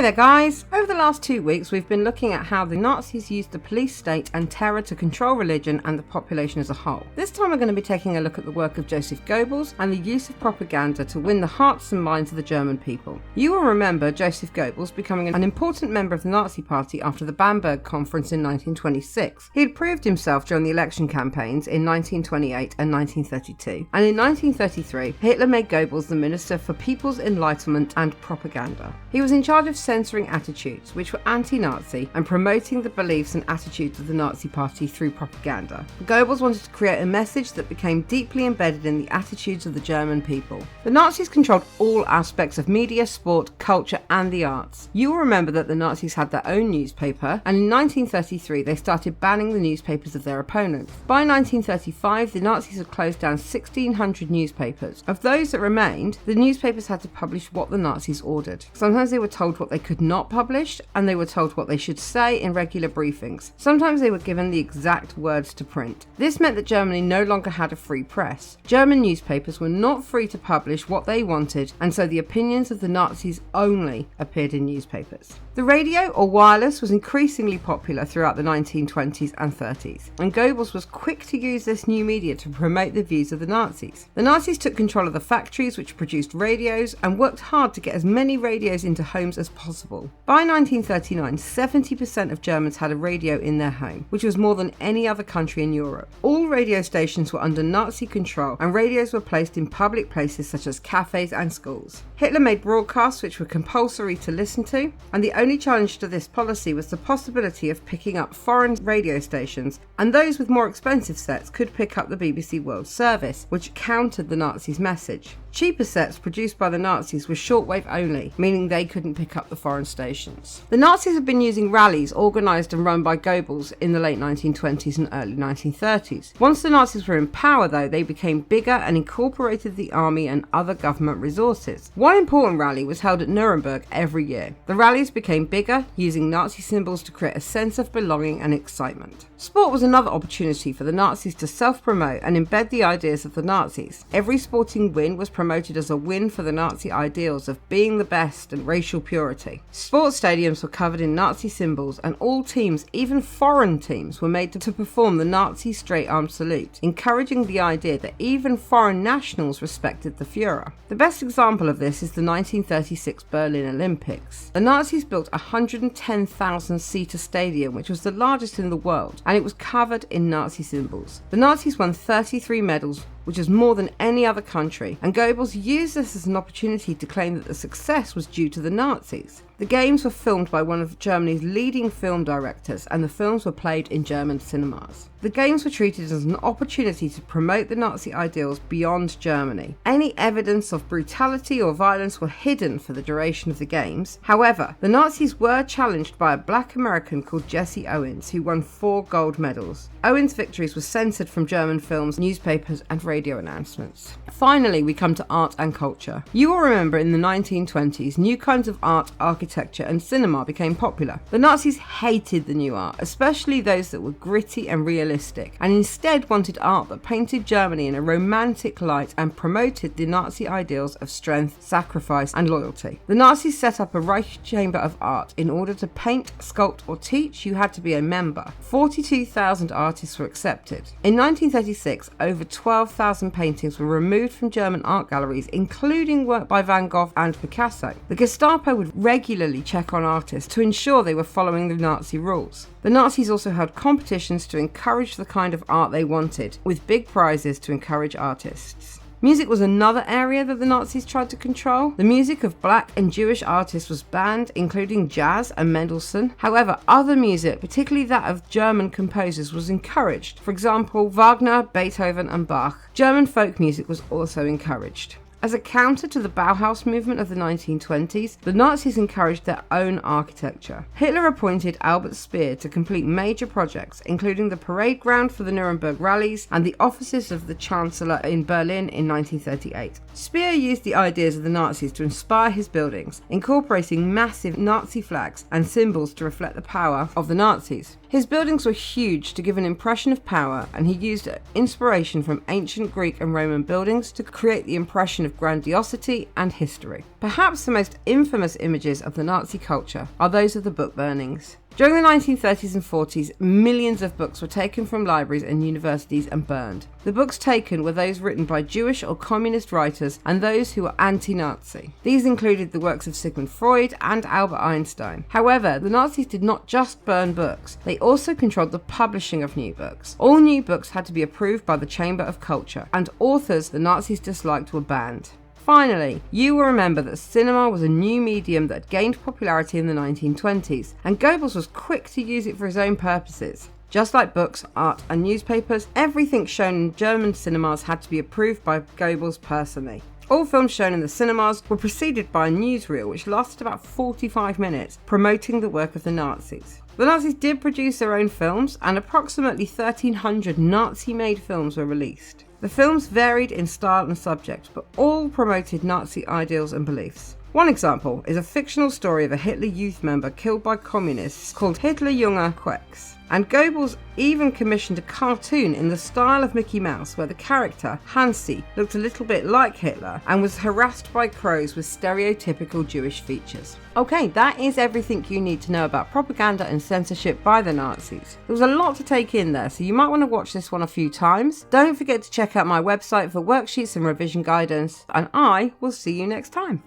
Hi there guys! Over the last 2 weeks we've been looking at how the Nazis used the police state and terror to control religion and the population as a whole. This time we're going to be taking a look at the work of Joseph Goebbels and the use of propaganda to win the hearts and minds of the German people. You will remember Joseph Goebbels becoming an important member of the Nazi Party after the Bamberg Conference in 1926. He had proved himself during the election campaigns in 1928 and 1932, and in 1933 Hitler made Goebbels the Minister for People's Enlightenment and Propaganda. He was in charge of censoring attitudes which were anti-Nazi and promoting the beliefs and attitudes of the Nazi Party through propaganda. Goebbels wanted to create a message that became deeply embedded in the attitudes of the German people. The Nazis controlled all aspects of media, sport, culture and the arts. You will remember that the Nazis had their own newspaper, and in 1933 they started banning the newspapers of their opponents. By 1935 the Nazis had closed down 1,600 newspapers. Of those that remained, the newspapers had to publish what the Nazis ordered. Sometimes they were told what they could not publish, and they were told what they should say in regular briefings. Sometimes they were given the exact words to print. This meant that Germany no longer had a free press. German newspapers were not free to publish what they wanted, and so the opinions of the Nazis only appeared in newspapers. The radio, or wireless, was increasingly popular throughout the 1920s and 30s, and Goebbels was quick to use this new media to promote the views of the Nazis. The Nazis took control of the factories which produced radios and worked hard to get as many radios into homes as possible. By 1939, 70% of Germans had a radio in their home, which was more than any other country in Europe. All radio stations were under Nazi control, and radios were placed in public places such as cafes and schools. Hitler made broadcasts which were compulsory to listen to, and the only challenge to this policy was the possibility of picking up foreign radio stations, and those with more expensive sets could pick up the BBC World Service, which countered the Nazis' message. Cheaper sets produced by the Nazis were shortwave only, meaning they couldn't pick up the foreign stations. The Nazis had been using rallies organised and run by Goebbels in the late 1920s and early 1930s. Once the Nazis were in power though, they became bigger and incorporated the army and other government resources. One important rally was held at Nuremberg every year. The rallies became bigger, using Nazi symbols to create a sense of belonging and excitement. Sport was another opportunity for the Nazis to self-promote and embed the ideas of the Nazis. Every sporting win was promoted as a win for the Nazi ideals of being the best and racial purity. Sports stadiums were covered in Nazi symbols, and all teams, even foreign teams, were made to perform the Nazi straight-arm salute, encouraging the idea that even foreign nationals respected the Führer. The best example of this is the 1936 Berlin Olympics. The Nazis built a 110,000-seater stadium, which was the largest in the world, and it was covered in Nazi symbols. The Nazis won 33 medals, which is more than any other country, and Goebbels used this as an opportunity to claim that the success was due to the Nazis. The games were filmed by one of Germany's leading film directors, and the films were played in German cinemas. The games were treated as an opportunity to promote the Nazi ideals beyond Germany. Any evidence of brutality or violence were hidden for the duration of the games. However, the Nazis were challenged by a black American called Jesse Owens, who won 4 gold medals. Owens' victories were censored from German films, newspapers and radio announcements. Finally, we come to art and culture. You will remember in the 1920s, new kinds of art, architecture and cinema became popular. The Nazis hated the new art, especially those that were gritty and realistic, and instead wanted art that painted Germany in a romantic light and promoted the Nazi ideals of strength, sacrifice and loyalty. The Nazis set up a Reich Chamber of Art. In order to paint, sculpt or teach, you had to be a member. 42,000 artists were accepted. In 1936, over 12,000 paintings were removed from German art galleries, including work by Van Gogh and Picasso. The Gestapo would regularly check on artists to ensure they were following the Nazi rules. The Nazis also held competitions to encourage the kind of art they wanted, with big prizes to encourage artists. Music was another area that the Nazis tried to control. The music of black and Jewish artists was banned, including jazz and Mendelssohn. However, other music, particularly that of German composers, was encouraged. For example, Wagner, Beethoven and Bach. German folk music was also encouraged. As a counter to the Bauhaus movement of the 1920s, the Nazis encouraged their own architecture. Hitler appointed Albert Speer to complete major projects, including the parade ground for the Nuremberg rallies and the offices of the Chancellor in Berlin in 1938. Speer used the ideas of the Nazis to inspire his buildings, incorporating massive Nazi flags and symbols to reflect the power of the Nazis. His buildings were huge to give an impression of power, and he used inspiration from ancient Greek and Roman buildings to create the impression of grandiosity and history. Perhaps the most infamous images of the Nazi culture are those of the book burnings. During the 1930s and 40s, millions of books were taken from libraries and universities and burned. The books taken were those written by Jewish or communist writers and those who were anti-Nazi. These included the works of Sigmund Freud and Albert Einstein. However, the Nazis did not just burn books, they also controlled the publishing of new books. All new books had to be approved by the Chamber of Culture, and authors the Nazis disliked were banned. Finally, you will remember that cinema was a new medium that gained popularity in the 1920s, and Goebbels was quick to use it for his own purposes. Just like books, art and newspapers, everything shown in German cinemas had to be approved by Goebbels personally. All films shown in the cinemas were preceded by a newsreel which lasted about 45 minutes, promoting the work of the Nazis. The Nazis did produce their own films, and approximately 1,300 Nazi-made films were released. The films varied in style and subject, but all promoted Nazi ideals and beliefs. One example is a fictional story of a Hitler Youth member killed by communists called Hitler Junge Quecks. And Goebbels even commissioned a cartoon in the style of Mickey Mouse where the character, Hansi, looked a little bit like Hitler and was harassed by crows with stereotypical Jewish features. Okay, that is everything you need to know about propaganda and censorship by the Nazis. There was a lot to take in there, so you might want to watch this one a few times. Don't forget to check out my website for worksheets and revision guidance, and I will see you next time.